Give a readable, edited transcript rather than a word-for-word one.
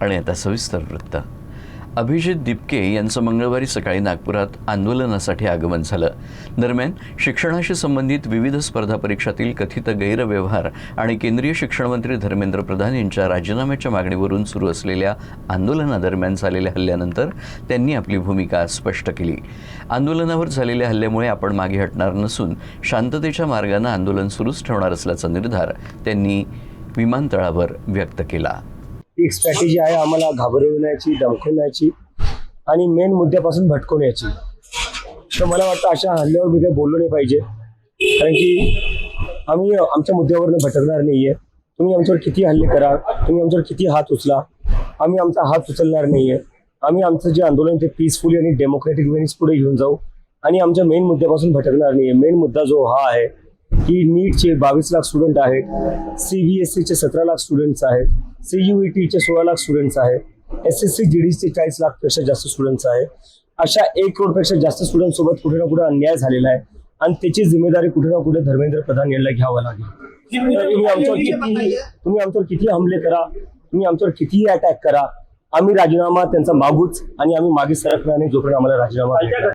आणि आता सविस्तर वृत्त। अभिजित दिपके यांचं मंगळवारी सकाळी नागपुरात आंदोलनासाठी आगमन झालं। दरम्यान शिक्षणाशी संबंधित विविध स्पर्धा परीक्षातील कथित गैरव्यवहार आणि केंद्रीय शिक्षण मंत्री धर्मेंद्र प्रधान यांच्या राजीनाम्याच्या मागणीवरून सुरू असलेल्या आंदोलनादरम्यान झालेल्या हल्ल्यानंतर त्यांनी आपली भूमिका स्पष्ट केली। आंदोलनावर झालेल्या हल्ल्यामुळे आपण मागे हटणार नसून शांततेच्या मार्गाने आंदोलन सुरूच ठेवणार असल्याचा निर्धार त्यांनी विमानतळावर व्यक्त केला। एक स्ट्रॅटेजी आहे आम्हाला घाबरवण्याची, धमकवण्याची आणि मेन मुद्द्यापासून भटकवण्याची। तर मला वाटतं अशा हल्ल्यावर मी काही बोललो नाही पाहिजे, कारण की आम्ही आमच्या मुद्द्यावरून भटकणार नाहीये। तुम्ही आमच्यावर किती हल्ले करा, तुम्ही आमच्यावर किती हात उचला, आम्ही आमचा हात उचलणार नाहीये। आम्ही आमचं जे आंदोलन ते पीसफुली आणि डेमोक्रॅटिक वेनीस पुढे घेऊन जाऊ आणि आमच्या मेन मुद्द्यापासून भटकणार नाहीये। मेन मुद्दा जो हा आहे की नीटचे 22 लाख स्टुडंट आहेत, CBSEचे 17 लाख स्टुडंट्स आहेत, CUETचे 16 लाख स्टुडंट्स आहेत, SSC GDचे 40 लाखपेक्षा जास्त स्टुडंट्स आहेत। अशा 1 करोडपेक्षा जास्त स्टुडंट सोबत कुठे ना कुठे अन्याय झालेला आहे आणि त्याची जिम्मेदारी कुठे ना कुठे धर्मेंद्र प्रधान यांना घ्यावं लागेल। तुम्ही आमच्यावर किती हमले करा, तुम्ही आमच्यावर कितीही अटॅक करा, आम्ही राजीनामा त्यांचा मागूच आणि आम्ही मागे सरकणार नाही जोपर्यंत आम्हाला राजीनामा